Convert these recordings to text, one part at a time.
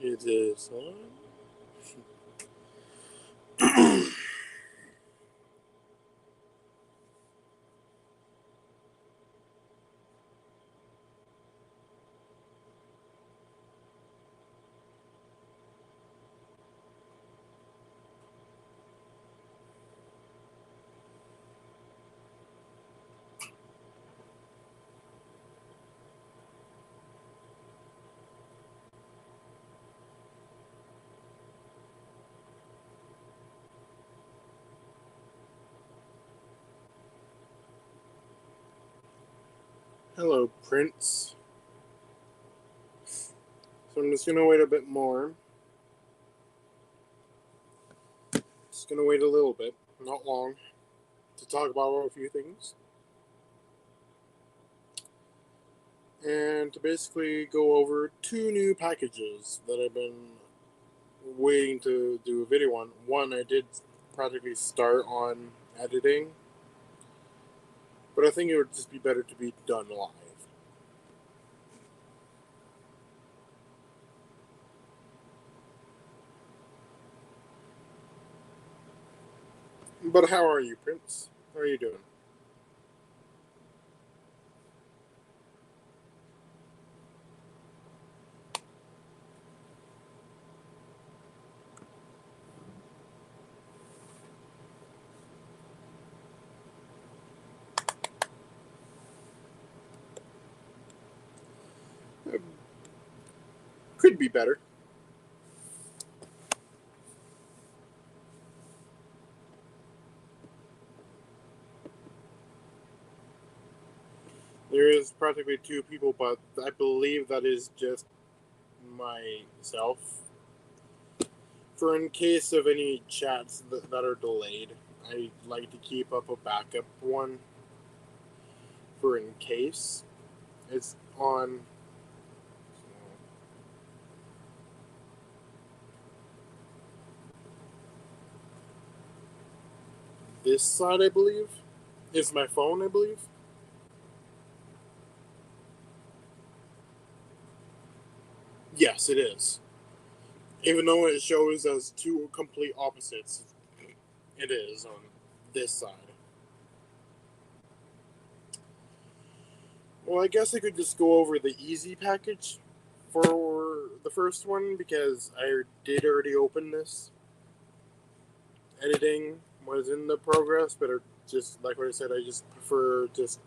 It is on. Hello, Prince. So I'm just gonna wait a bit more. Just gonna wait a little bit, not long, to talk about a few things. And to basically go over two new packages that I've been waiting to do a video on. One I did practically start on editing, but I think it would just be better to be done live. But how are you, Prince? How are you doing? Could be better. There is practically two people, but I believe that is just myself. For in case of any chats that are delayed, I like to keep up a backup one for in case. It's on this side, I believe. It's my phone, I believe. Yes, it is. Even though it shows as two complete opposites, it is on this side. Well, I guess I could just go over the easy package for the first one because I did already open this. Editing was in the progress, but just like what I said, I just prefer just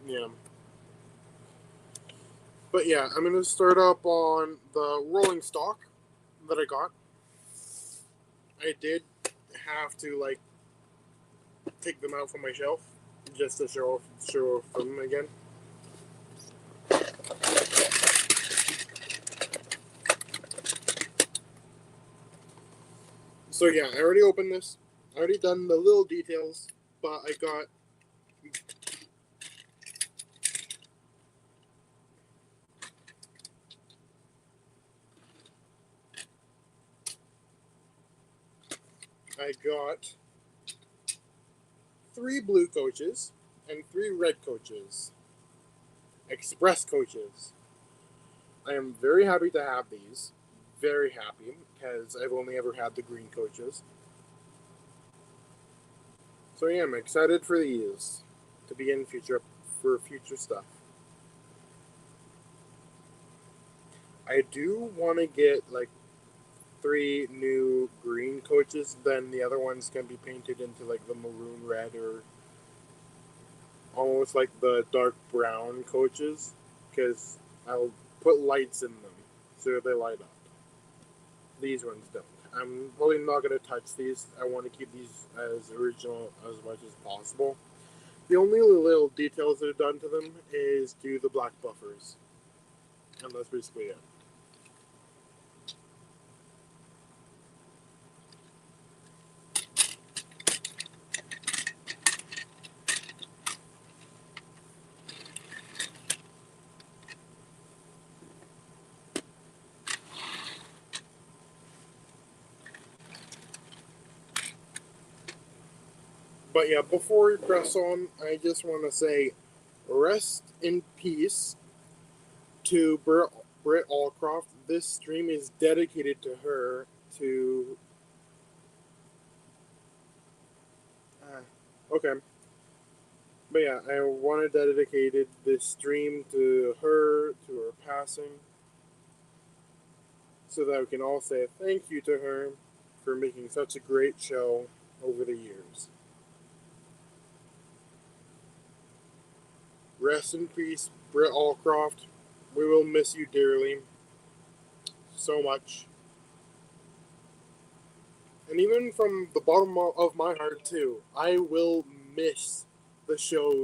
yeah. But yeah, I'm gonna start up on the rolling stock that I got. I did have to like take them out from my shelf just to show them again. So yeah, I already opened this. I already done the little details, but I got three blue coaches and three red coaches. Express coaches. I am very happy to have these. Very happy because I've only ever had the green coaches. So yeah, I'm excited for these to be in future for future stuff. I do want to get like three new green coaches. Then the other ones can be painted into like the maroon red or almost like the dark brown coaches because I'll put lights in them so they light up. These ones don't. I'm really not going to touch these. I want to keep these as original as much as possible. The only little details that are done to them is do the black buffers. And that's basically it. But yeah, before we press on, I just want to say Rest in peace to Britt Alcroft. This stream is dedicated to her. Okay. But yeah, I want to dedicate this stream to her, to her passing, so that we can all say thank you to her for making such a great show over the years. Rest in peace, Britt Alcroft. We will miss you dearly. So much. And even from the bottom of my heart, too, I will miss the show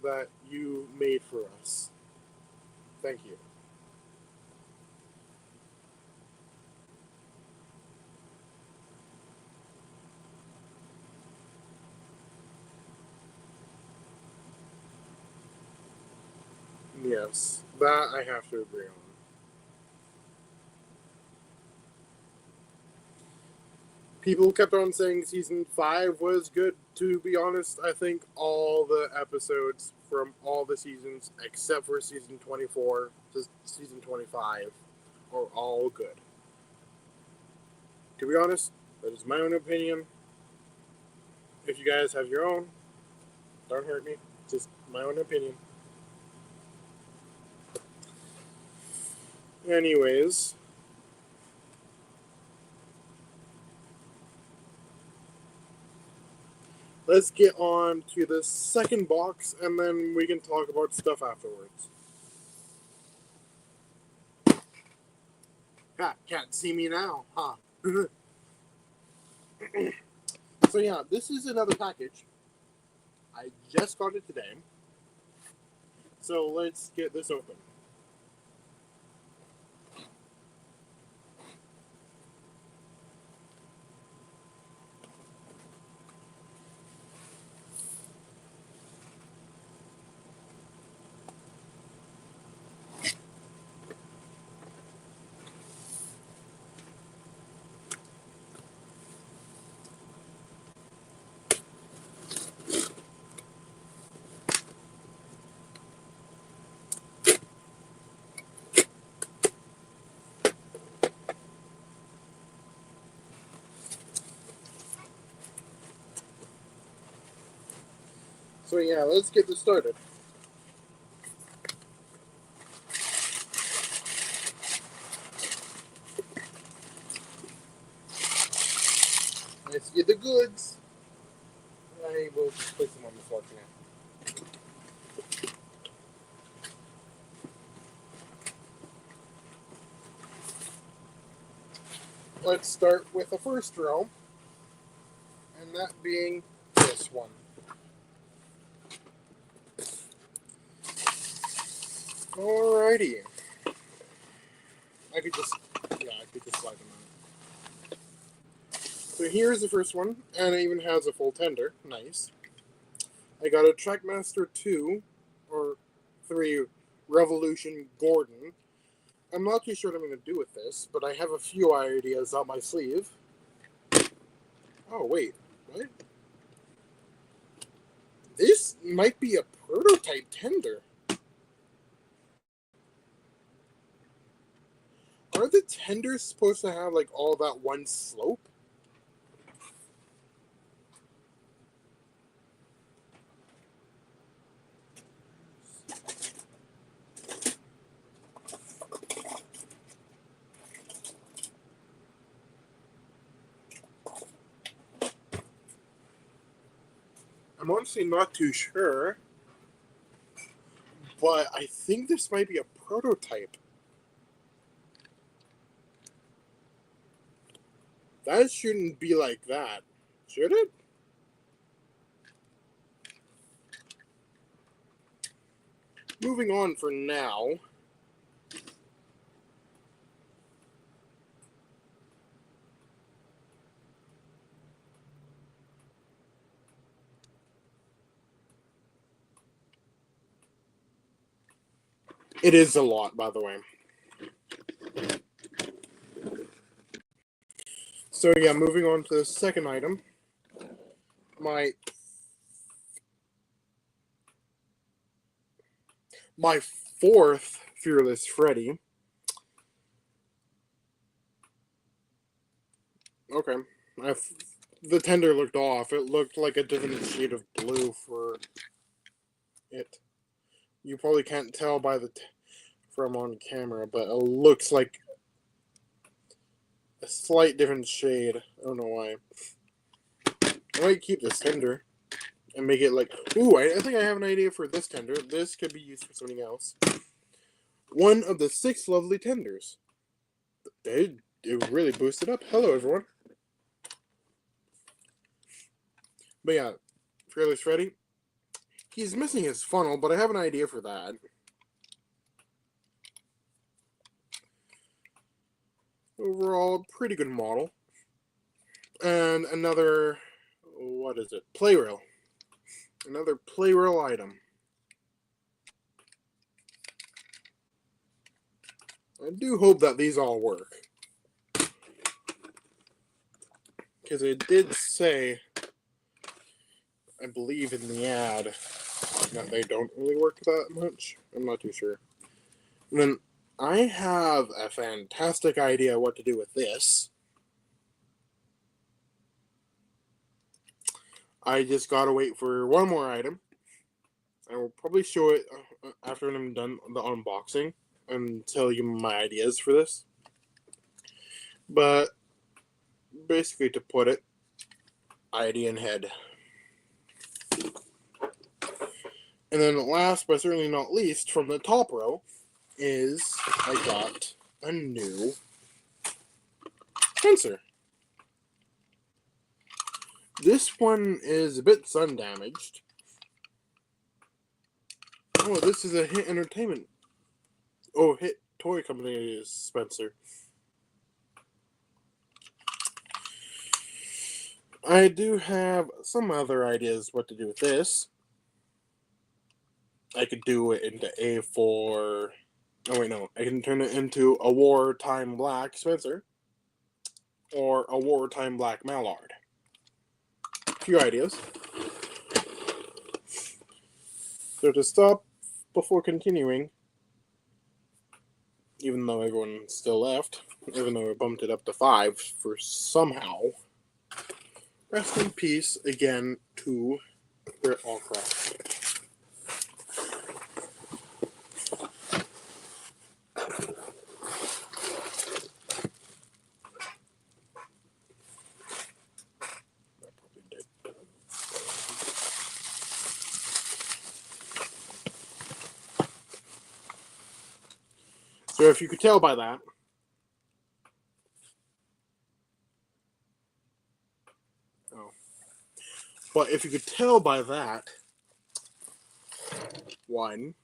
that you made for us. Thank you. Yes, that I have to agree on. People kept on saying season 5 was good. To be honest, I think all the episodes from all the seasons, except for season 24 to season 25, are all good. To be honest, that is my own opinion. If you guys have your own, don't hurt me. Just my own opinion. Anyways, let's get on to the second box, and then we can talk about stuff afterwards. Ha, can't see me now, huh? So yeah, this is another package. I just got it today. So let's get this open. So yeah, let's get this started. Let's get the goods. I will just place them on the floor for now. Let's start with the first row, and that being this one. Alrighty. I could just slide them out. So here's the first one, and it even has a full tender. Nice. I got a Trackmaster 2, or 3 Revolution Gordon. I'm not too sure what I'm going to do with this, but I have a few ideas up my sleeve. Oh, wait. What? This might be a prototype tender. Are the tenders supposed to have, like, all that one slope? I'm honestly not too sure, but I think this might be a prototype. That shouldn't be like that, should it? Moving on for now. It is a lot, by the way. So yeah, moving on to the second item. My My fourth Fearless Freddy. Okay. The tender looked off. It looked like a different shade of blue for it. You probably can't tell by from on camera, but it looks like a slight different shade. I don't know why. I might keep this tender and make it like... Ooh, I think I have an idea for this tender. This could be used for something else. One of the 6 lovely tenders. It really boosted up. Hello, everyone. But yeah, Fearless Freddy. He's missing his funnel, but I have an idea for that. Overall, pretty good model. And another, what is it? Play rail. Another play rail item. I do hope that these all work. Because it did say, I believe in the ad, that they don't really work that much. I'm not too sure. And then I have a fantastic idea what to do with this. I just gotta wait for one more item. I will probably show it after I'm done the unboxing and tell you my ideas for this. But basically, to put it, idea in head. And then last but certainly not least, from the top row, is I got a new Spencer. This one is a bit sun damaged. Oh, this is a Hit Entertainment. Oh, Hit Toy Company is Spencer. I do have some other ideas what to do with this. I could do it into A4. Oh, wait, no. I can turn it into a Wartime Black Spencer. Or a Wartime Black Mallard. A few ideas. So to stop before continuing, even though everyone's still left, even though we bumped it up to 5 for somehow, rest in peace again to Britt Alcroft. So if you could tell by that, but if you could tell by that, 1,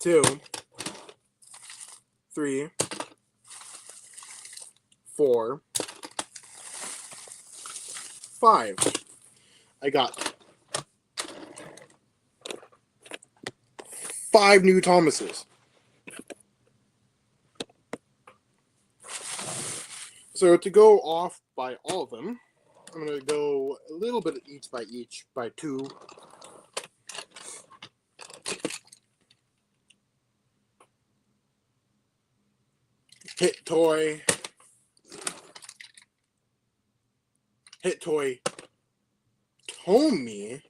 2, 3, 4, 5. I got 5 new Thomases. So to go off by all of them, I'm going to go a little bit each by 2. Hit Toy Tommy.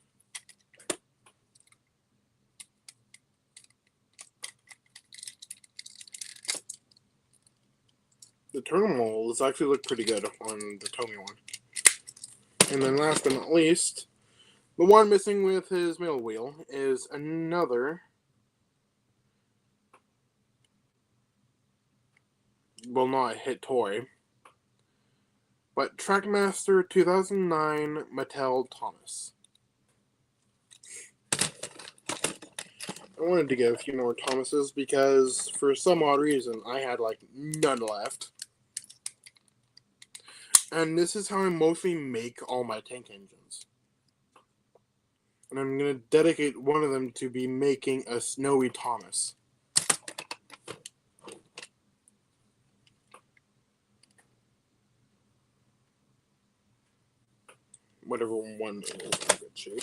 The terminals actually look pretty good on the Tommy one. And then last but not least, the one missing with his middle wheel is another, well, not a Hit Toy, but Trackmaster 2009 Mattel Thomas. I wanted to get a few more Thomases because for some odd reason I had like none left. And this is how I mostly make all my tank engines. And I'm going to dedicate one of them to be making a Snowy Thomas. Whatever one is in good shape.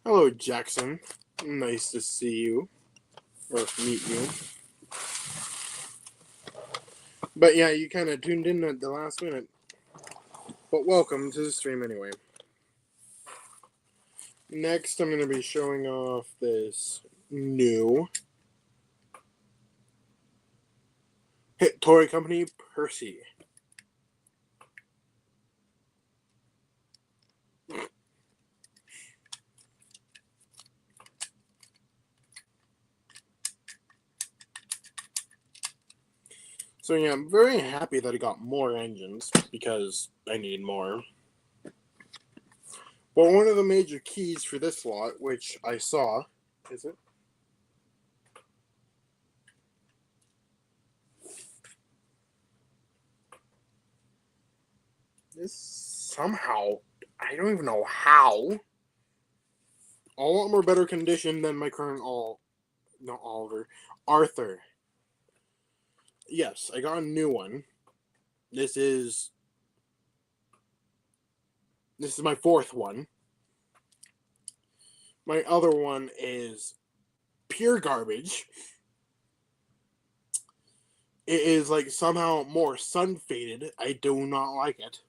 Hello, Jackson. Nice to see you. Or meet you. But yeah, you kind of tuned in at the last minute. But welcome to the stream anyway. Next, I'm going to be showing off this new hit toy company, Percy. So yeah, I'm very happy that I got more engines, because I need more. But one of the major keys for this lot, which I saw, is it? This somehow, I don't even know how, a lot more better condition than my current Arthur. Yes, I got a new one. This is my fourth one. My other one is pure garbage. It is like somehow more sun faded. I do not like it.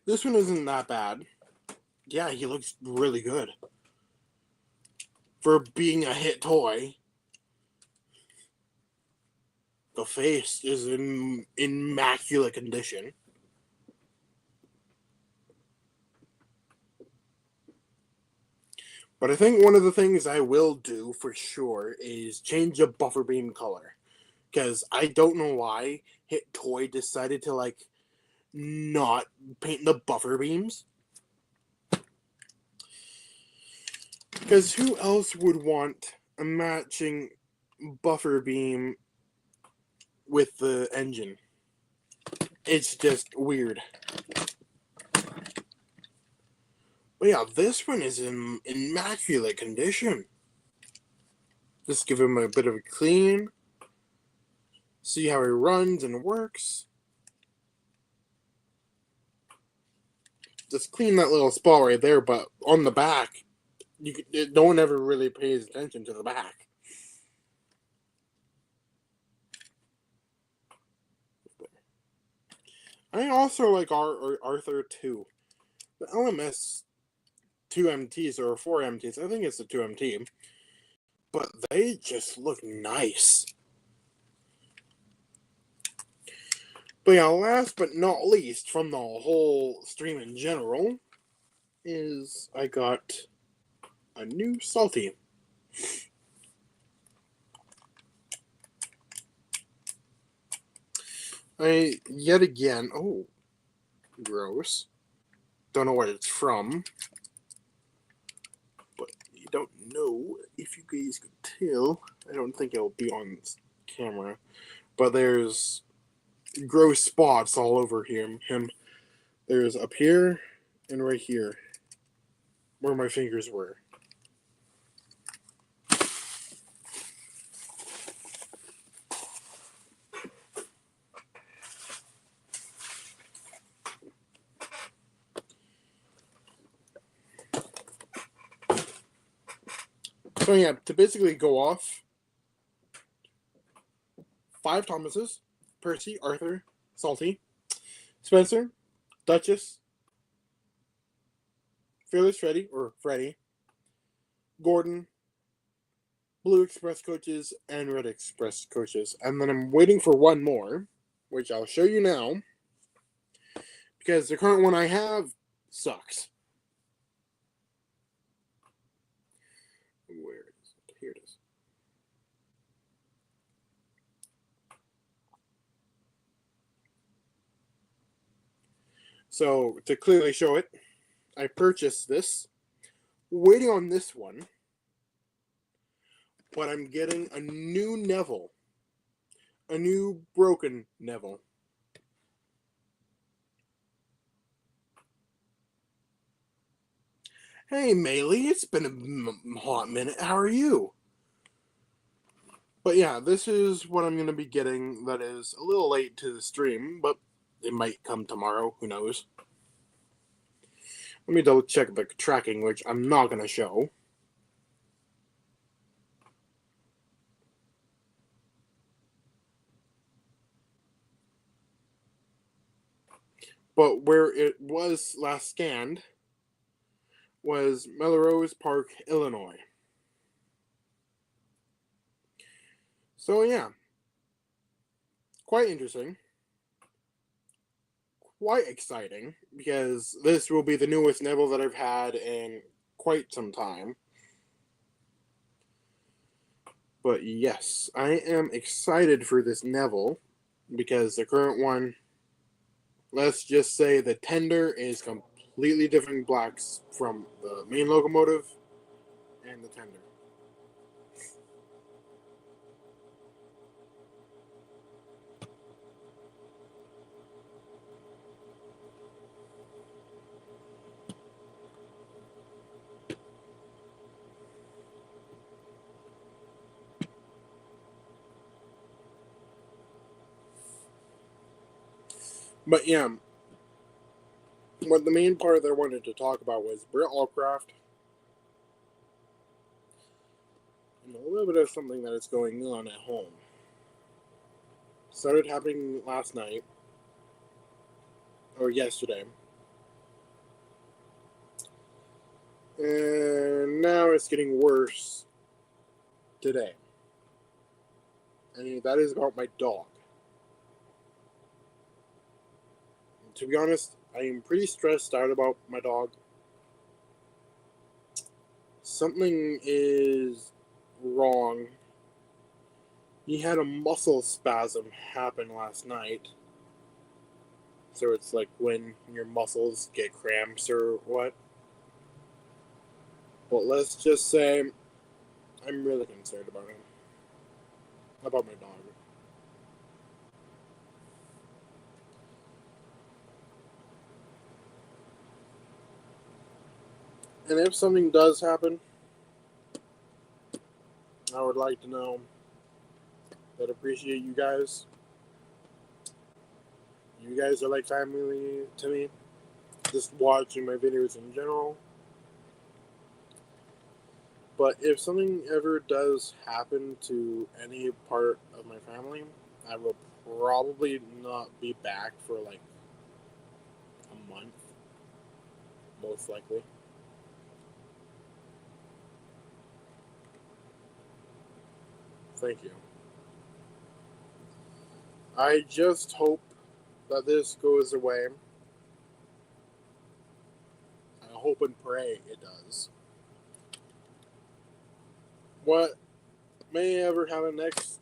This one isn't that bad. Yeah, he looks really good. For being a hit toy, the face is in immaculate condition. But I think one of the things I will do for sure is change the buffer beam color. Because I don't know why Hit Toy decided to like not paint the buffer beams. Because who else would want a matching buffer beam with the engine? It's just weird. But yeah, this one is in immaculate condition. Just give him a bit of a clean. See how he runs and works. Just clean that little spot right there, but on the back, no one ever really pays attention to the back. I also like Arthur 2. The LMS 2MTs or 4MTs, I think it's the 2MT, but they just look nice. But yeah, last but not least from the whole stream in general is I got a new Salty. Yet again, oh, gross. Don't know what it's from, but you don't know if you guys could tell. I don't think it'll be on camera, but there's gross spots all over him. There's up here and right here, where my fingers were. So yeah, to basically go off, 5 Thomases, Percy, Arthur, Salty, Spencer, Duchess, Fearless Freddy, or Freddy, Gordon, Blue Express coaches, and Red Express coaches. And then I'm waiting for one more, which I'll show you now, because the current one I have sucks. Where is it? Here it is. So, to clearly show it, I purchased this, waiting on this one, but I'm getting a new Neville. A new broken Neville. Hey, Maylee, it's been a hot minute. How are you? But yeah, this is what I'm going to be getting that is a little late to the stream, but it might come tomorrow. Who knows? Let me double check the tracking, which I'm not going to show. But where it was last scanned was Melrose Park, Illinois. So yeah, quite interesting. Quite exciting, because this will be the newest Neville that I've had in quite some time. But yes, I am excited for this Neville, because the current one, let's just say the tender is completely different blacks from the main locomotive and the tender. But yeah, what the main part that I wanted to talk about was Britt Alcroft, and a little bit of something that is going on at home. Started happening last night, or yesterday, and now it's getting worse today. And that is about my dog. And to be honest, I am pretty stressed out about my dog. Something is wrong. He had a muscle spasm happen last night. So it's like when your muscles get cramps or what. But let's just say I'm really concerned about him. About my dog. And if something does happen, I would like to know. I'd appreciate you guys. You guys are like family to me. Just watching my videos in general. But if something ever does happen to any part of my family, I will probably not be back for like a month. Most likely. Thank you. I just hope that this goes away. I hope and pray it does. What may ever happen next,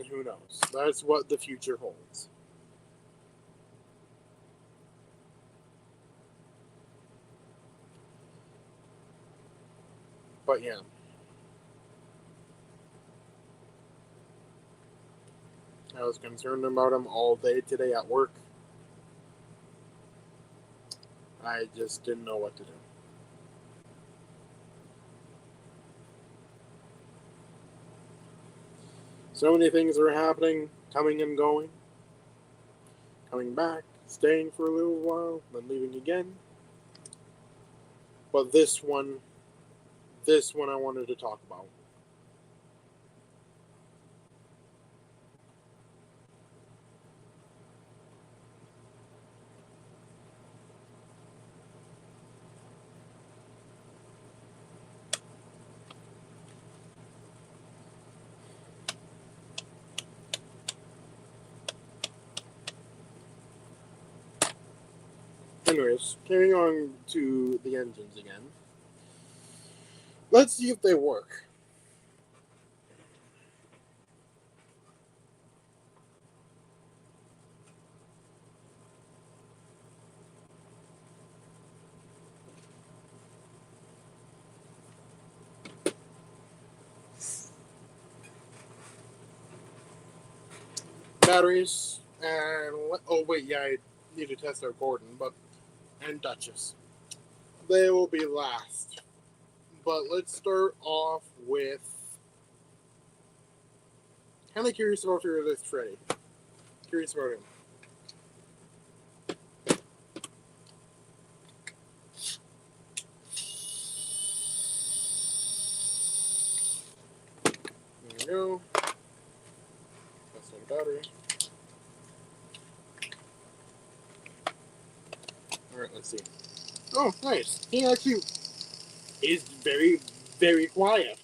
who knows? That's what the future holds. But yeah. I was concerned about him all day today at work. I just didn't know what to do. So many things are happening, coming and going, coming back, staying for a little while, then leaving again. But this one I wanted to talk about. Anyways, carrying on to the engines again. Let's see if they work. Batteries, and oh wait, yeah, I need to test our Gordon, and Duchess. They will be last. But let's start off with. Kind of curious about this Freddy. Curious about him. battery. Alright, let's see. Oh, nice. He actually is very, very quiet.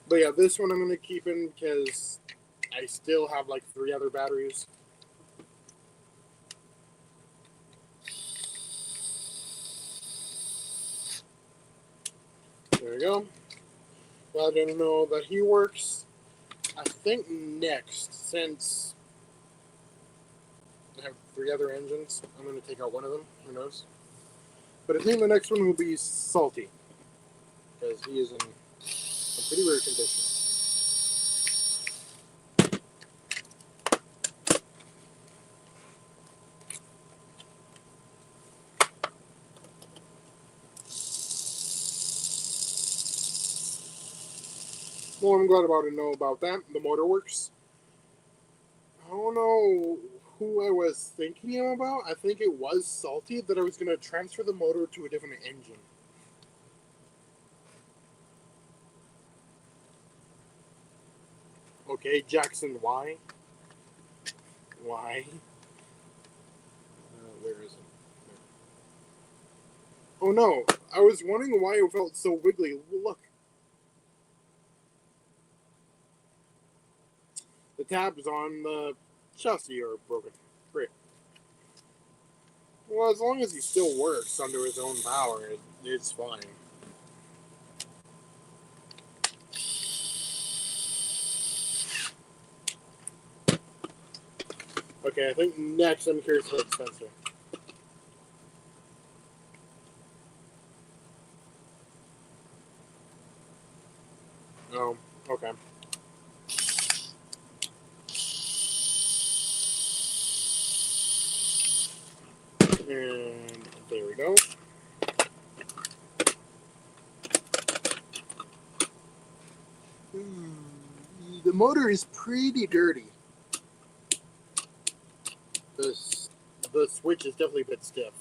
But yeah, this one I'm going to keep in because I still have like 3 other batteries. There we go. Well, I don't know that he works. I think next, since I have 3 other engines, I'm going to take out one of them. Who knows? But I think the next one will be Salty, because he is in a pretty weird condition. Well, I'm glad to know about that. The motor works. I don't know who I was thinking about. I think it was Salty that I was going to transfer the motor to a different engine. Okay, Jackson, why? Why? Where is it? Oh no, I was wondering why it felt so wiggly. Look. The tabs on the chassis are broken. Great. Well, as long as he still works under his own power, it's fine. Okay, I think next I'm curious about Spencer. Oh, okay. And there we go. The motor is pretty dirty. The switch is definitely a bit stiff.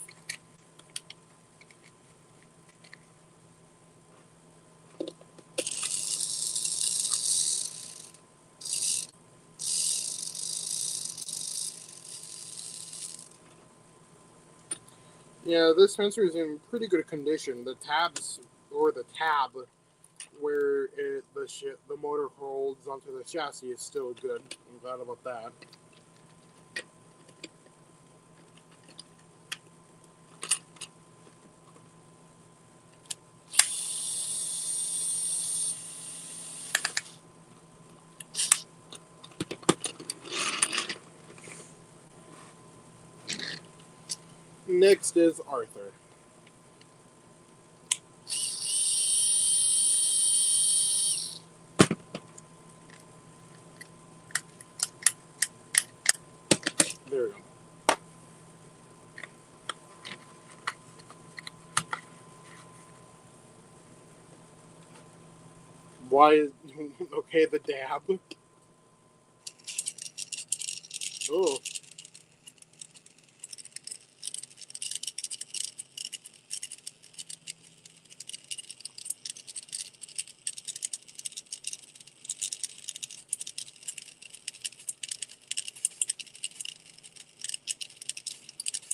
Yeah, this sensor is in pretty good condition. The tabs, or the tab, where the motor holds onto the chassis is still good. I'm glad about that. Next is Arthur. There we go. Why? Okay, the dab. Oh.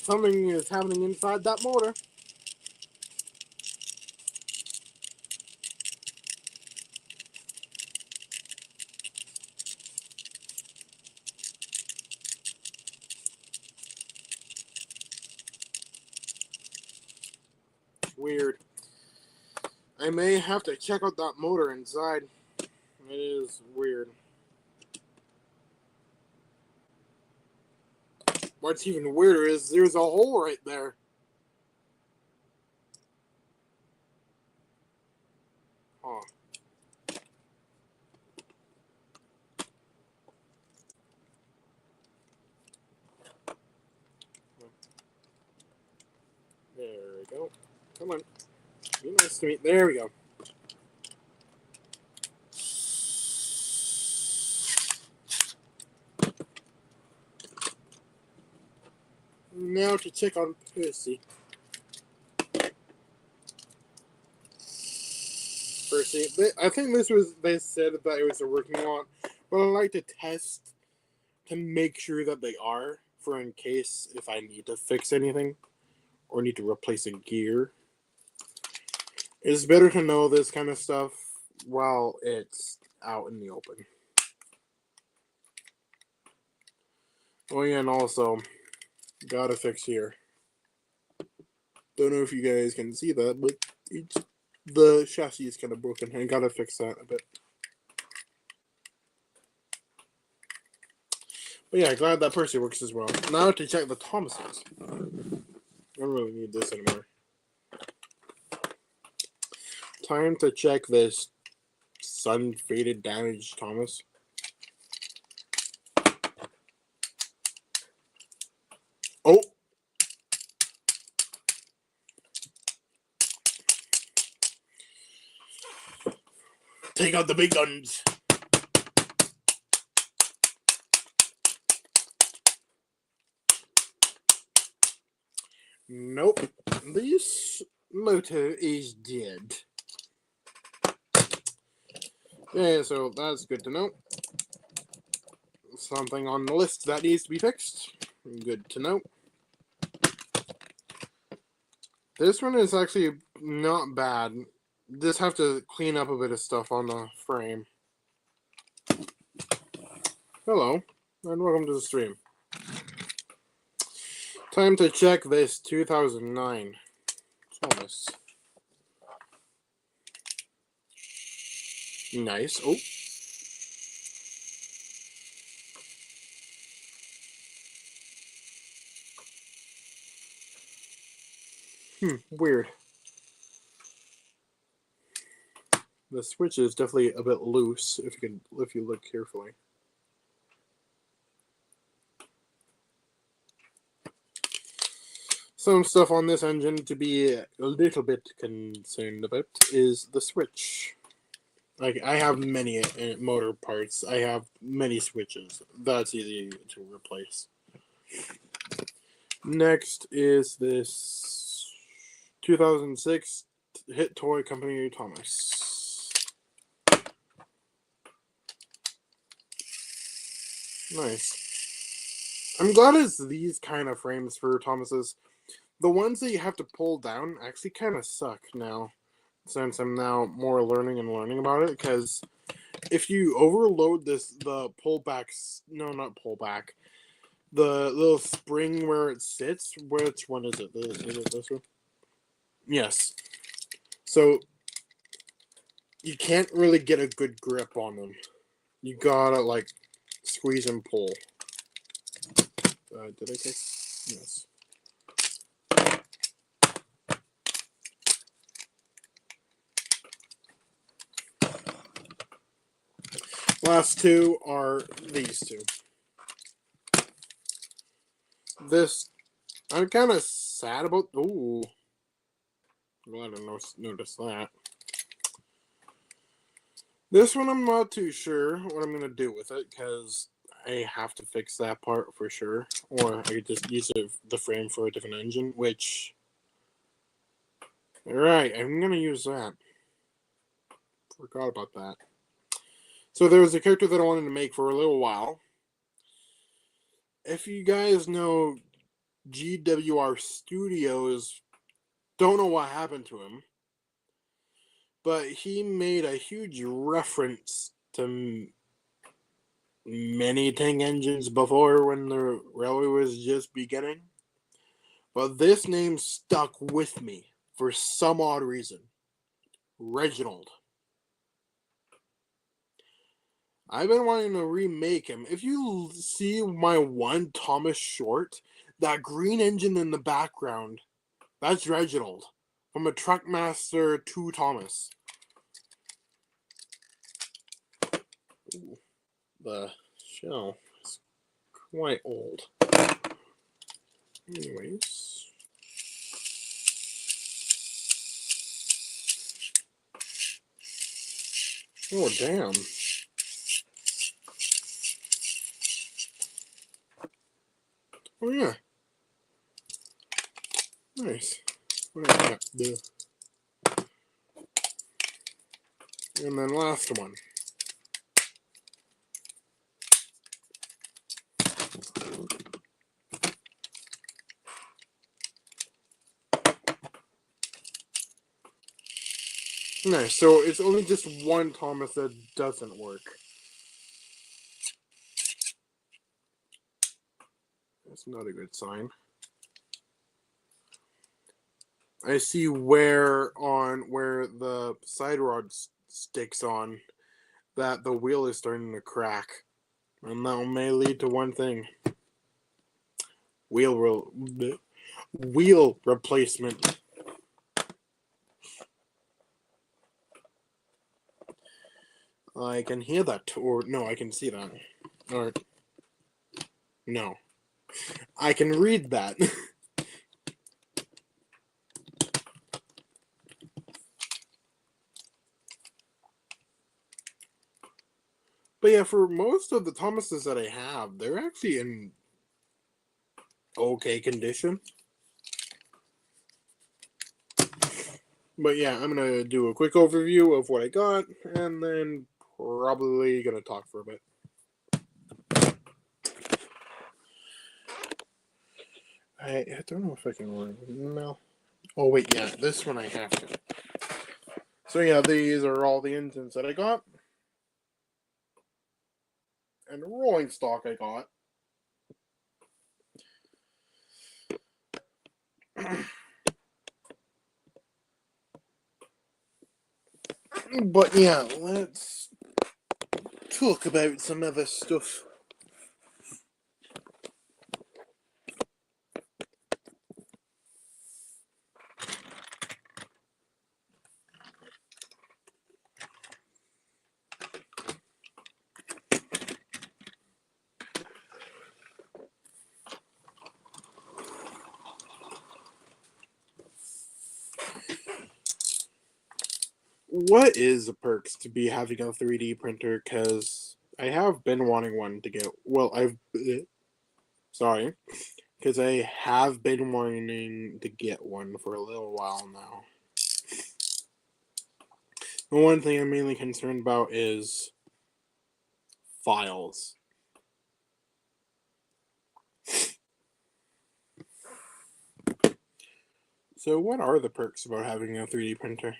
Something is happening inside that motor. Weird. I may have to check out that motor inside. It is weird. What's even weirder is there's a hole right there. Huh. There we go. Come on. Be nice to me. There we go. Now to check on Percy. I think they said that it was a working lot, but I like to test to make sure that they are, for in case if I need to fix anything or need to replace a gear. It's better to know this kind of stuff while it's out in the open. Oh yeah, and also, gotta fix here. Don't know if you guys can see that, but the chassis is kind of broken. I gotta fix that a bit. But yeah, glad that Percy works as well. Now to check the Thomases. I don't really need this anymore. Time to check this sun faded damaged Thomas. Oh! Take out the big guns! Nope. This motor is dead. Yeah, so that's good to know. Something on the list that needs to be fixed. Good to know. This one is actually not bad. Just have to clean up a bit of stuff on the frame. Hello, and welcome to the stream. Time to check this 2009 Thomas. Nice. Oh. Weird. The switch is definitely a bit loose if you look carefully. Some stuff on this engine to be a little bit concerned about is the switch. Like, I have many motor parts. I have many switches. That's easy to replace. Next is this 2006 Hit Toy Company Thomas. Nice. I'm glad it's these kind of frames for Thomases. The ones that you have to pull down actually kind of suck now, since I'm now more learning about it, because if you overload the pullbacks, no, not pullback, the little spring where it sits, which one is it? Is it this one? Yes. So, you can't really get a good grip on them. You gotta, like, squeeze and pull. Did I take? Yes. Last two are these two. This, I'm kind of sad about. Ooh. Glad I noticed that. This one I'm not too sure what I'm going to do with it, because I have to fix that part for sure. Or I could just use the frame for a different engine, which... Alright, I'm going to use that. Forgot about that. So there was a character that I wanted to make for a little while. If you guys know GWR Studios, don't know what happened to him, but he made a huge reference to many tank engines before when the railway was just beginning. But this name stuck with me for some odd reason. Reginald. I've been wanting to remake him. If you see my one Thomas short, that green engine in the background, that's Reginald from a Truckmaster 2 Thomas. Ooh, the shell is quite old. Anyways. Oh, damn. Oh, yeah. Nice. What do I have to do? And then last one. Nice. So it's only just one Thomas that doesn't work. That's not a good sign. I see where the side rod sticks on that the wheel is starting to crack, and that may lead to one thing: wheel replacement. I can hear that, or no, I can see that, or no, I can read that. But yeah, for most of the Thomases that I have, they're actually in okay condition. But yeah, I'm gonna do a quick overview of what I got, and then probably gonna talk for a bit. I don't know if I can run. No. Oh wait, yeah, this one I have to. So yeah, these are all the engines that I got, and the rolling stock I got. But yeah, let's talk about some other stuff. What is the perks to be having a 3D printer? Because I have been wanting one to get. Well, sorry, because I have been wanting to get one for a little while now. The one thing I'm mainly concerned about is files. So what are the perks about having a 3D printer?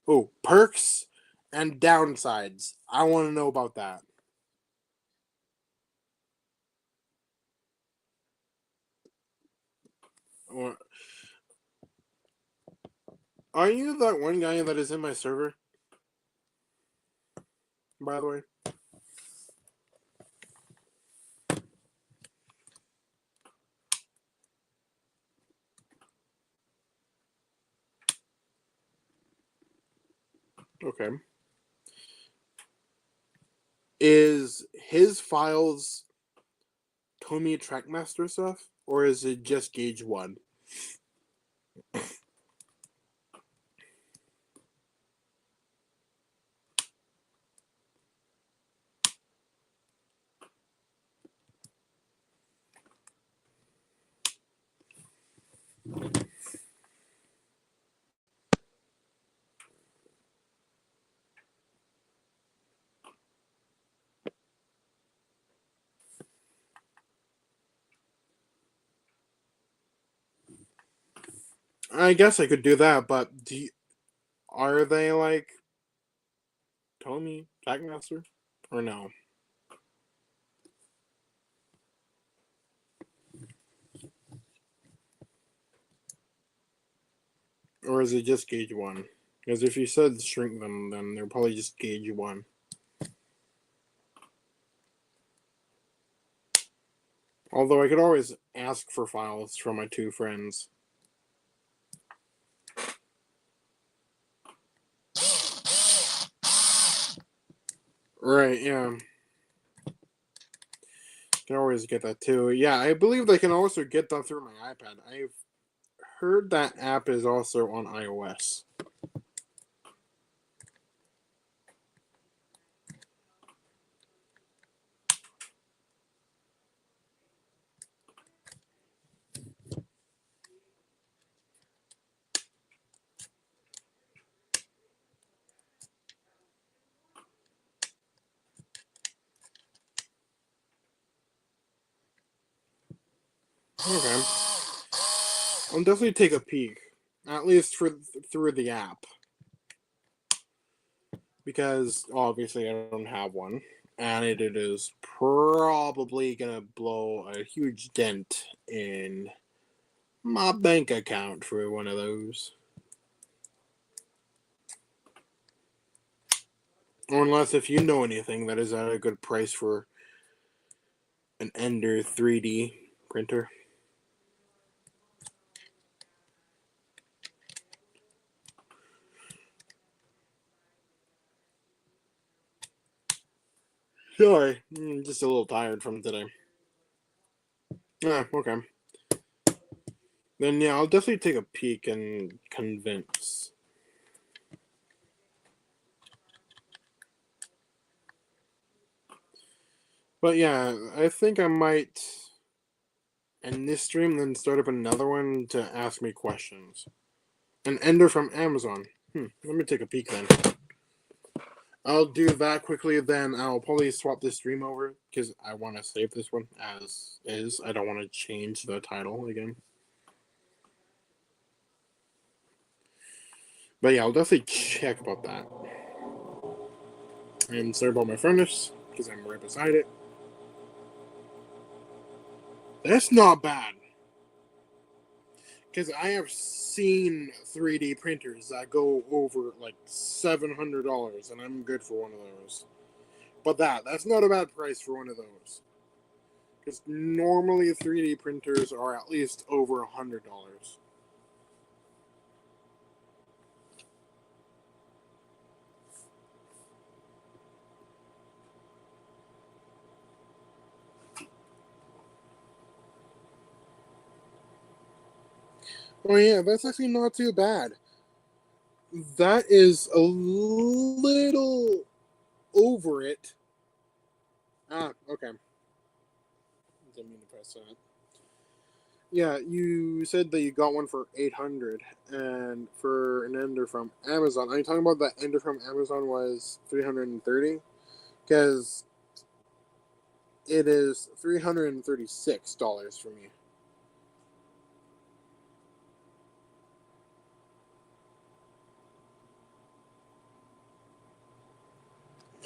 Oh, perks and downsides. I want to know about that. Are you that one guy that is in my server? By the way. Okay. Is his files Tomy Trackmaster stuff, or is it just Gauge 1? I guess I could do that, but are they like Tomy Trackmaster, or no? Or is it just Gauge 1? Because if you said shrink them, then they're probably just Gauge 1. Although I could always ask for files from my two friends. Right, yeah. Can always get that too. Yeah, I believe they can also get that through my iPad. I've heard that app is also on iOS. Okay. I'll definitely take a peek, at least through the app, because obviously I don't have one, and it is probably gonna blow a huge dent in my bank account for one of those. Unless if you know anything that is at a good price for an Ender 3D printer. Sorry, I'm just a little tired from today. Okay. Then yeah, I'll definitely take a peek and convince. But yeah, I think I might end this stream, then start up another one to ask me questions. An Ender from Amazon. Let me take a peek then. I'll do that quickly, then I'll probably swap this stream over, because I want to save this one as is. I don't want to change the title again. But yeah, I'll definitely check about that. And sorry about my furnace, because I'm right beside it. That's not bad. Because I have seen 3D printers that go over like $700, and I'm good for one of those. But that's not a bad price for one of those. Because normally 3D printers are at least over $100. Oh yeah, that's actually not too bad. That is a little over it. Okay. Didn't mean to press that. Yeah, you said that you got one for 800, and for an Ender from Amazon. Are you talking about that Ender from Amazon was 330? Because it is $336 for me.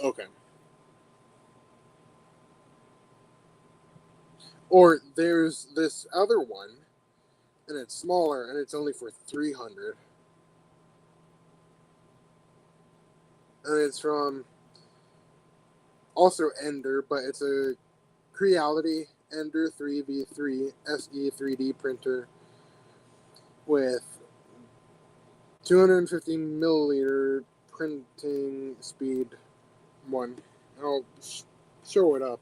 Okay. Or there's this other one, and it's smaller, and it's only for 300. And it's from also Ender, but it's a Creality Ender 3v3 SE 3D printer with 250 milliliter printing speed one. I'll show it up.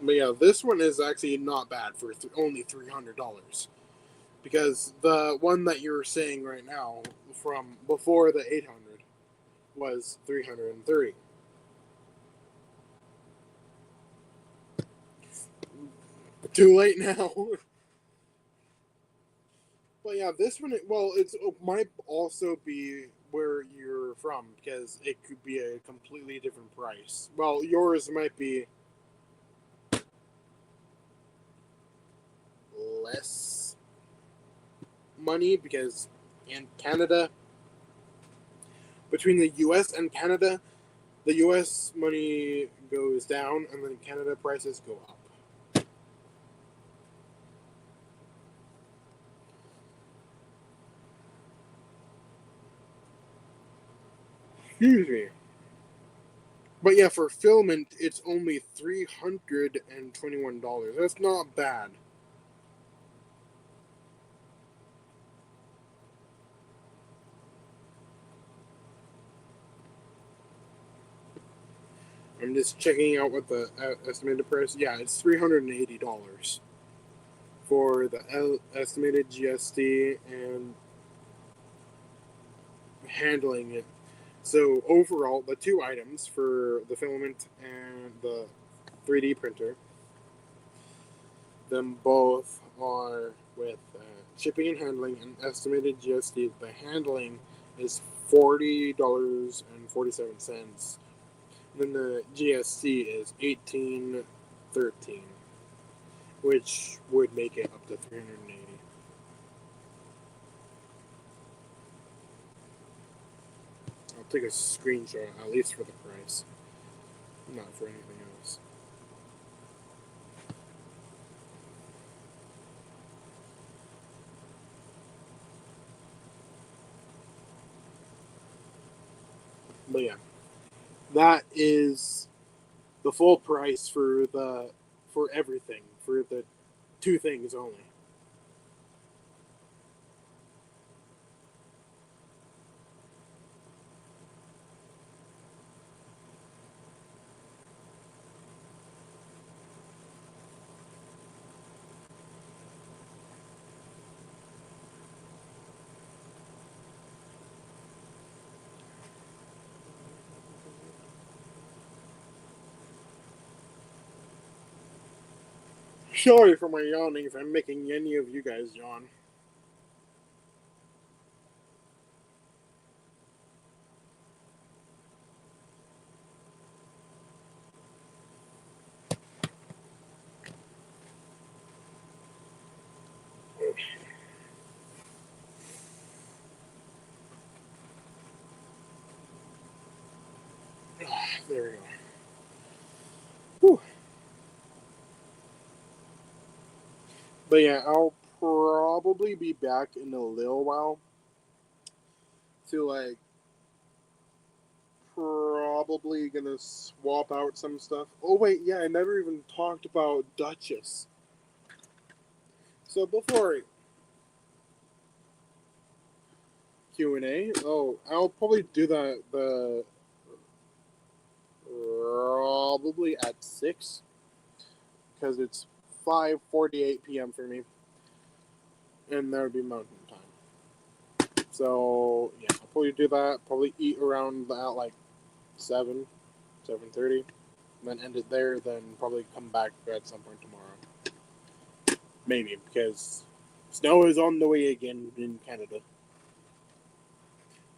But yeah, this one is actually not bad for only $300. Because the one that you're saying right now from before the 800 was 330. Too late now. But yeah, this one, well, it might also be where you're from, because it could be a completely different price. Well, yours might be less money, because in Canada, between the US and Canada, the US money goes down, and then Canada prices go up. Excuse me. But yeah, for filament, it's only $321. That's not bad. I'm just checking out what the estimated price. Yeah, it's $380 for the estimated GST and handling it. So overall, the two items for the filament and the 3D printer, them both are with shipping and handling and estimated GST. The handling is $40.47. Then the GST is $18.13, which would make it up to $380. I'll take a screenshot, at least for the price, not for anything else. But yeah, that is the full price for everything, for the two things only. Sorry for my yawning if I'm making any of you guys yawn. There we go. Whew. But yeah, I'll probably be back in a little while to probably gonna swap out some stuff. Oh wait, yeah, I never even talked about Duchess. So before Q&A, I'll probably do that probably at 6 because it's 5:48 p.m. for me, and that would be Mountain Time. So yeah, I'll probably do that. Probably eat around at 7:30, then end it there. Then probably come back at some point tomorrow, maybe because snow is on the way again in Canada.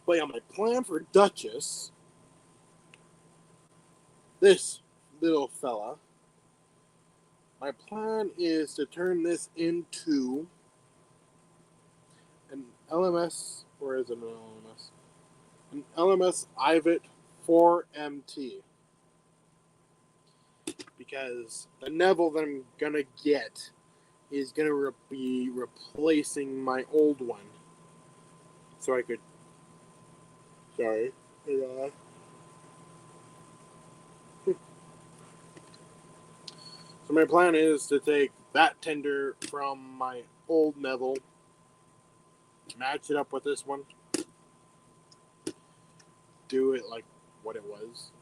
But yeah, my plan for Duchess, this little fella, my plan is to turn this into an LMS, or is it an LMS? An LMS IVIT 4MT. Because the Neville that I'm gonna get is gonna be replacing my old one. So I could. Sorry. So my plan is to take that tender from my old Neville, match it up with this one, do it like what it was.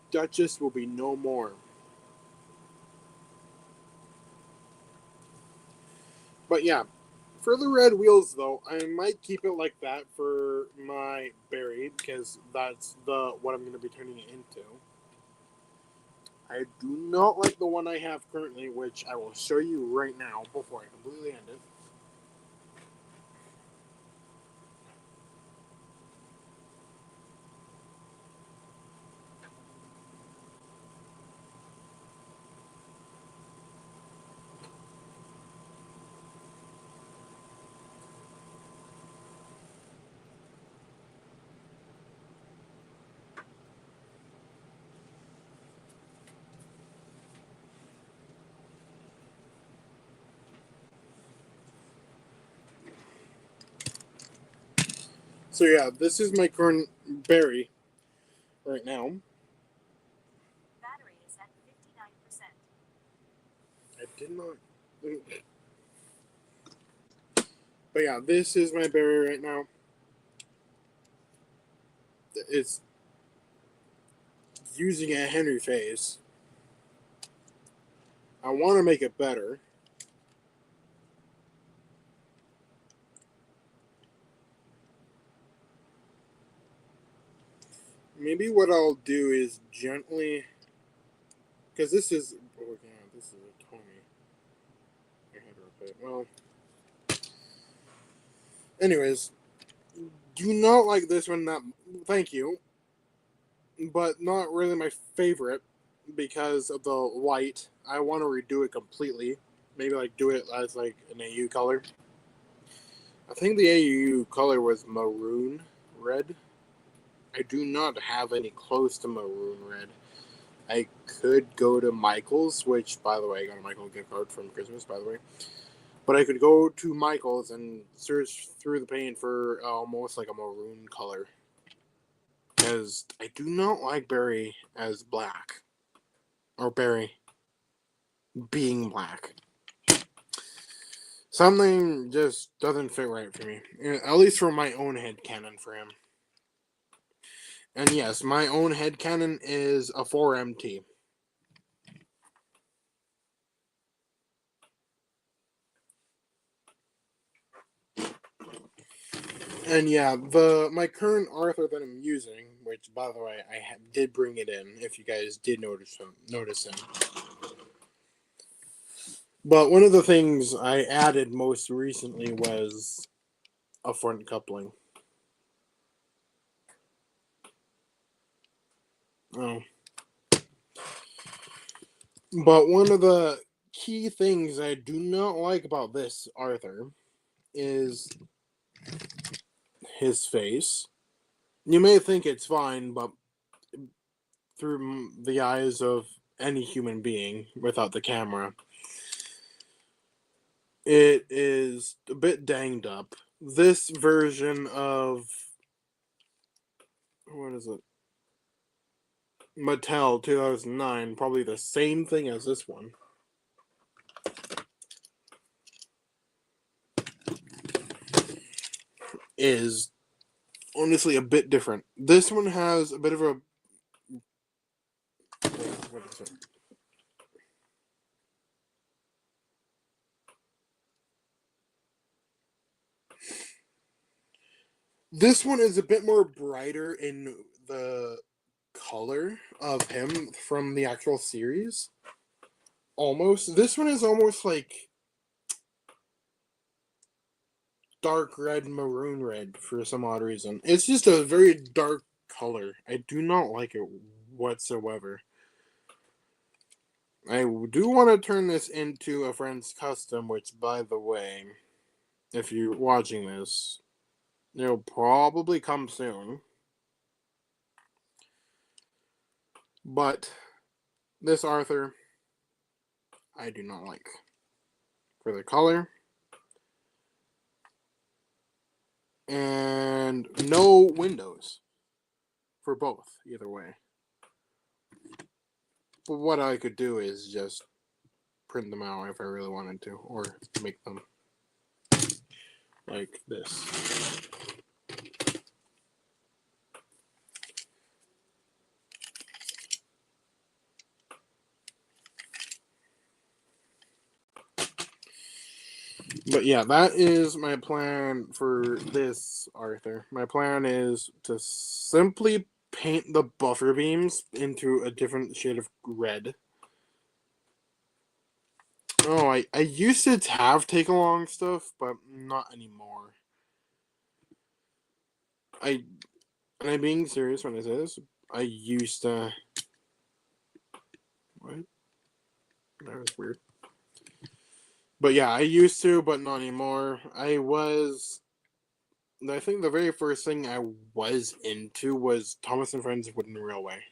Duchess will be no more. But yeah, for the red wheels though, I might keep it like that for my berry because that's what I'm going to be turning it into. I do not like the one I have currently, which I will show you right now before I completely end it. So yeah, this is my current berry right now. Battery is at 59%. I did not. But yeah, this is my berry right now. It's using a Henry phase. I want to make it better. Maybe what I'll do is gently because this is this is a Tommy. I had to replay it. Well, anyways, do not like this one. That thank you, but not really my favorite because of the white. I want to redo it completely. Maybe like do it as like an AU color. I think the AU color was maroon red. I do not have any close to maroon red. I could go to Michael's, which, by the way, I got a Michael gift card from Christmas, by the way. But I could go to Michael's and search through the paint for almost like a maroon color. Because I do not like Barry as black. Or Barry being black. Something just doesn't fit right for me. At least for my own headcanon for him. And yes, my own headcanon is a 4MT. And yeah, my current Arthur that I'm using, which by the way I did bring it in, if you guys did notice him. But one of the things I added most recently was a front coupling. Oh. But one of the key things I do not like about this Arthur is his face. You may think it's fine, but through the eyes of any human being without the camera, it is a bit danged up. This version of what is it? Mattel 2009, probably the same thing as this one. Is honestly a bit different. This one has a bit of a what is it? This one is a bit more brighter in the color of him from the actual series. Almost. This one is almost like dark red, maroon red for some odd reason. It's just a very dark color. I do not like it whatsoever. I do want to turn this into a friend's custom, which, by the way, if you're watching this, it'll probably come soon. But this Arthur, I do not like. For the color. And no windows. For both, either way. But what I could do is just print them out if I really wanted to. Or make them like this. But yeah, that is my plan for this Arthur. My plan is to simply paint the buffer beams into a different shade of red. Oh, I used to have take along stuff, but not anymore. And I'm being serious when I say this. I used to. What? That was weird. But yeah, I used to, but not anymore. I think the very first thing I was into was Thomas and Friends Wooden Railway.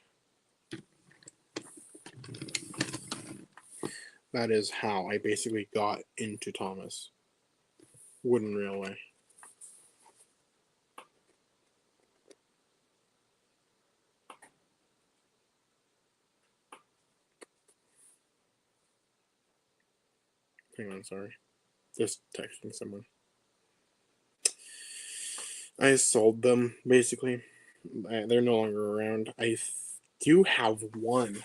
That is how I basically got into Thomas Wooden Railway. Hang on, sorry. Just texting someone. I sold them, basically. They're no longer around. I do have one.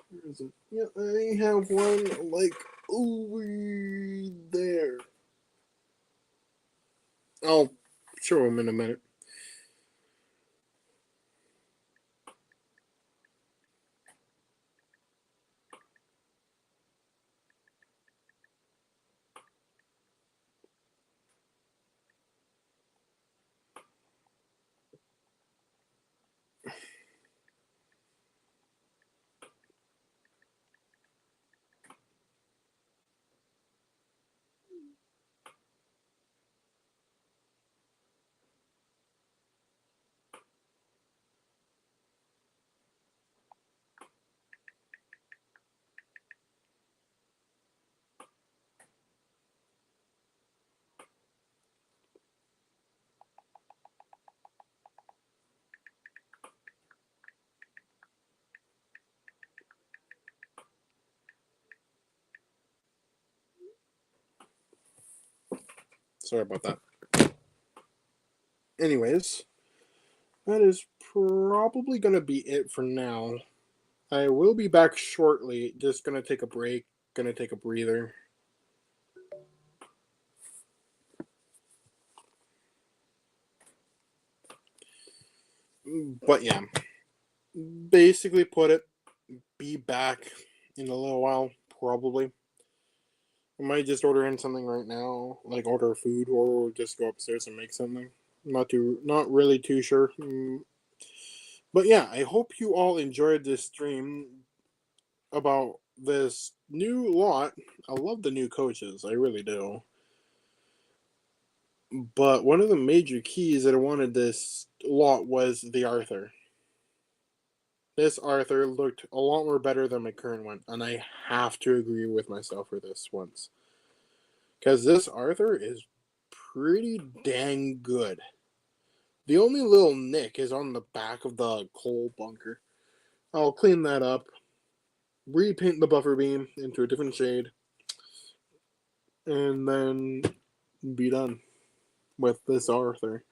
Where is it? Yeah, I have one, like, over there. I'll show him in a minute. Sorry about that. Anyways, that is probably going to be it for now. I will be back shortly. Just going to take a break. Going to take a breather. But yeah, basically put it, be back in a little while, probably. I might just order in something right now, like order food, or just go upstairs and make something. Not really too sure. But yeah, I hope you all enjoyed this stream about this new lot. I love the new coaches, I really do. But one of the major keys that I wanted this lot was the Arthur. This Arthur looked a lot more better than my current one, and I have to agree with myself for this once. Because this Arthur is pretty dang good. The only little nick is on the back of the coal bunker. I'll clean that up, repaint the buffer beam into a different shade, and then be done with this Arthur.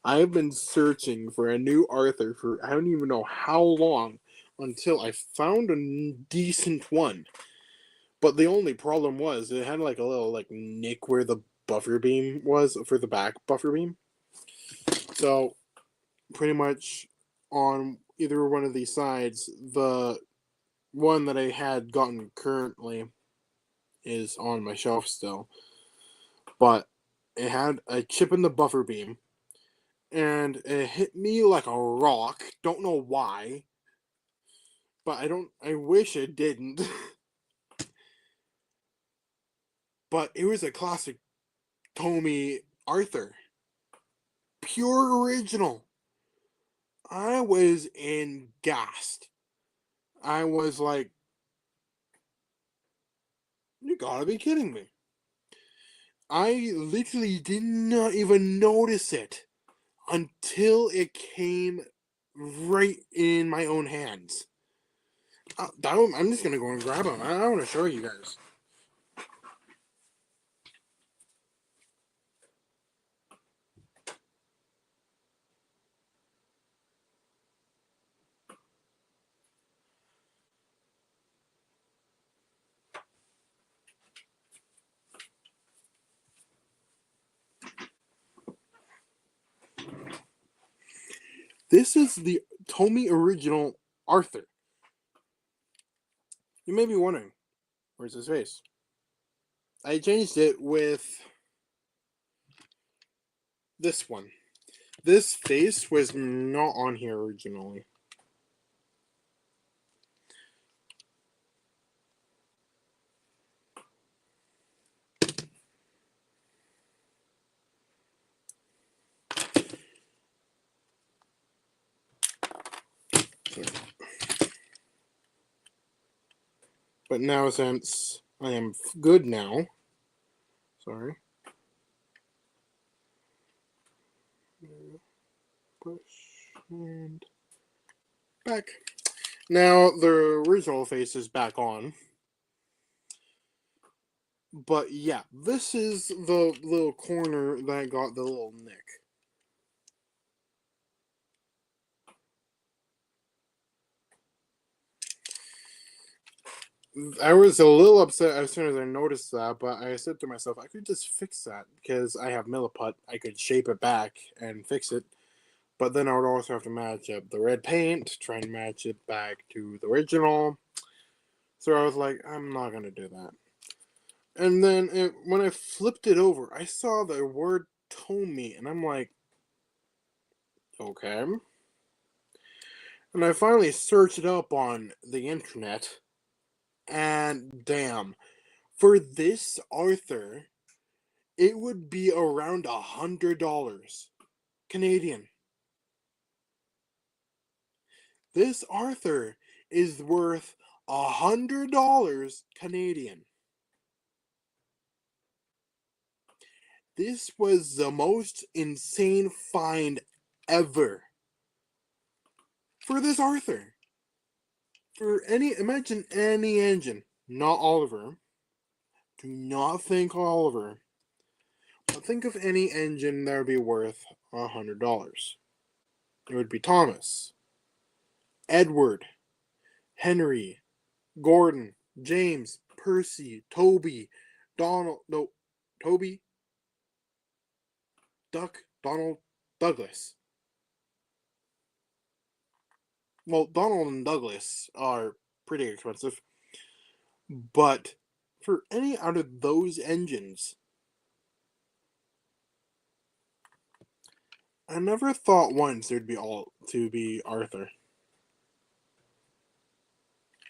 I've been searching for a new Arthur for I don't even know how long until I found a decent one. But the only problem was it had like a little like nick where the buffer beam was for the back buffer beam. So pretty much on either one of these sides, the one that I had gotten currently is on my shelf still. But it had a chip in the buffer beam. And it hit me like a rock. Don't know why. But I wish it didn't. But it was a classic Tommy Arthur. Pure original. I was gassed. I was like, you gotta be kidding me. I literally did not even notice it until it came right in my own hands. I'm just gonna go and grab them. I want to show you guys. This is the Tommy original Arthur. You may be wondering, where's his face? I changed it with this one. This face was not on here originally. But now, since I am good now, sorry. Push and back. Now the original face is back on. But yeah, this is the little corner that got the little nick. I was a little upset as soon as I noticed that, but I said to myself, I could just fix that because I have Milliput. I could shape it back and fix it. But then I would also have to match up the red paint, try and match it back to the original. So I was like, I'm not going to do that. And then when I flipped it over, I saw the word Tommy, and I'm like, okay. And I finally searched it up on the internet, and damn, for this Arthur, it would be around $100 Canadian. This Arthur is worth $100 Canadian. This was the most insane find ever for this Arthur. Imagine any engine, not Oliver. Do not think Oliver. Think of any engine that would be worth $100. It would be Thomas, Edward, Henry, Gordon, James, Percy, Toby, Donald, no, Toby, Duck, Donald, Douglas. Well, Donald and Douglas are pretty expensive, but for any out of those engines, I never thought once there'd be all to be Arthur.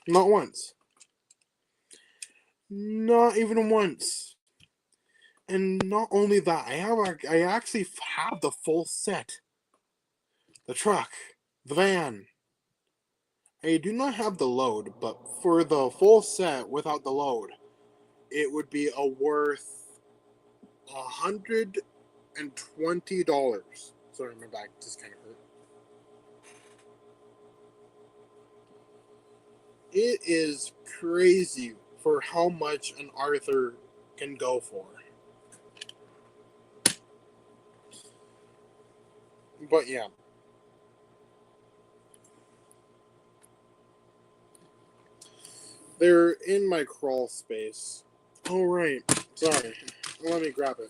Not once. Not even once. And not only that, I actually have the full set. The truck, the van. I do not have the load, but for the full set without the load, it would be a worth $120. Sorry, my back just kind of hurt. It is crazy for how much an Arthur can go for. But yeah. They're in my crawl space. Oh, right. Sorry. Let me grab it.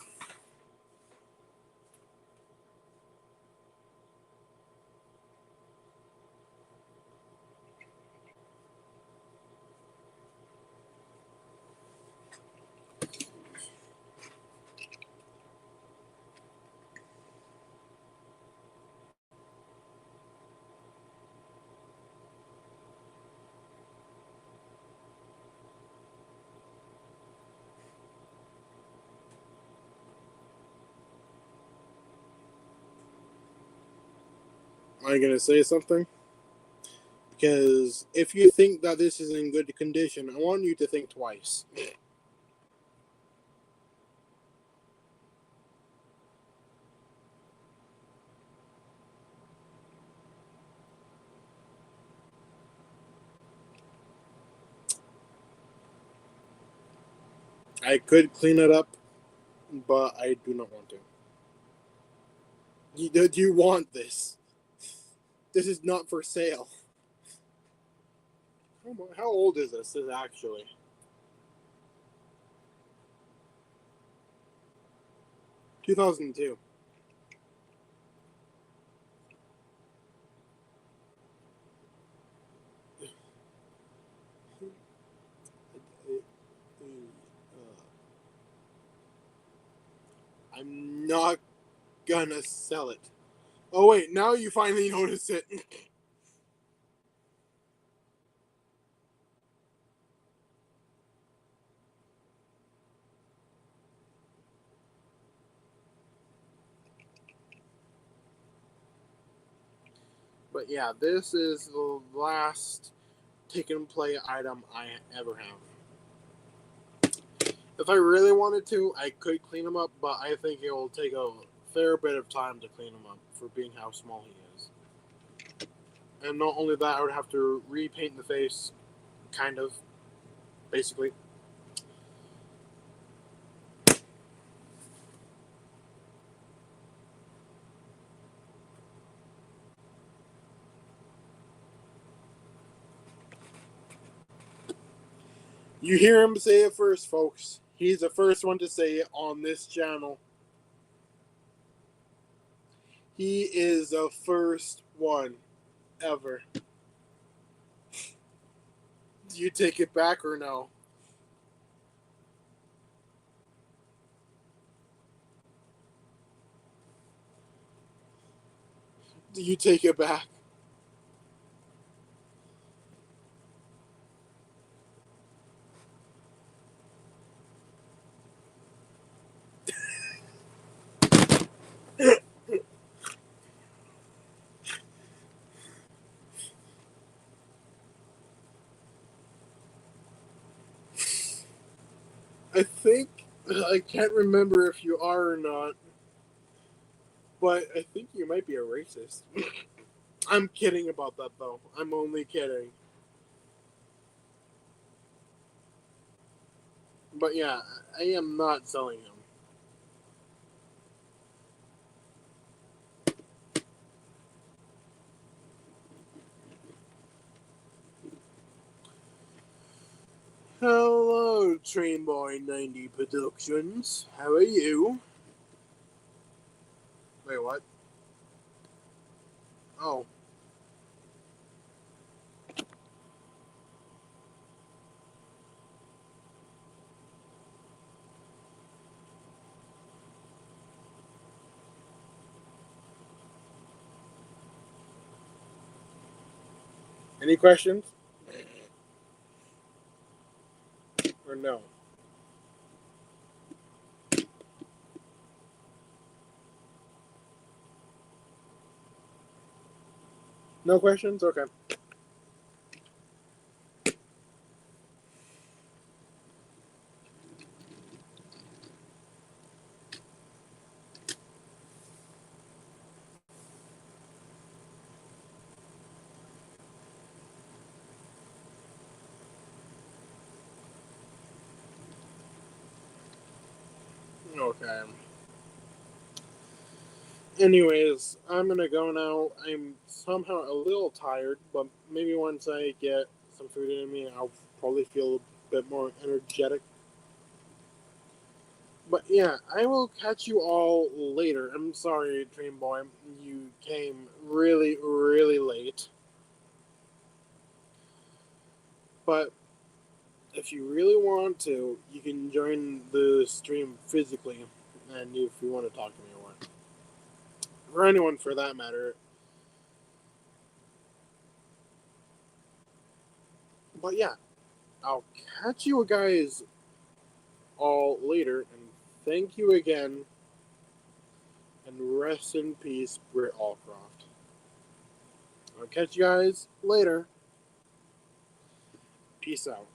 Am I going to say something? Because if you think that this is in good condition, I want you to think twice. I could clean it up, but I do not want to. Do you want this? This is not for sale. How old is this actually? 2002. I'm not gonna sell it. Oh wait, now you finally notice it. But yeah, this is the last take and play item I ever have. If I really wanted to, I could clean him up, but I think it will take a fair bit of time to clean him up for being how small he is. And not only that, I would have to repaint the face, kind of, basically. You hear him say it first, folks. He's the first one to say it on this channel. He is the first one ever. Do you take it back or no? Do you take it back? I think, I can't remember if you are or not, but I think you might be a racist. I'm kidding about that though. I'm only kidding. But yeah, I am not selling him. Hello, Trainboy 90 Productions. How are you? Wait, what? Oh. Any questions? Or no? No questions? Okay. Okay. Anyways, I'm gonna go now. I'm somehow a little tired, but maybe once I get some food in me, I'll probably feel a bit more energetic. But yeah, I will catch you all later. I'm sorry, Dream Boy, you came really, really late. But if you really want to, you can join the stream physically, and if you want to talk to me or what, or anyone for that matter. But yeah, I'll catch you guys all later, and thank you again, and rest in peace, Britt Alcroft. I'll catch you guys later. Peace out.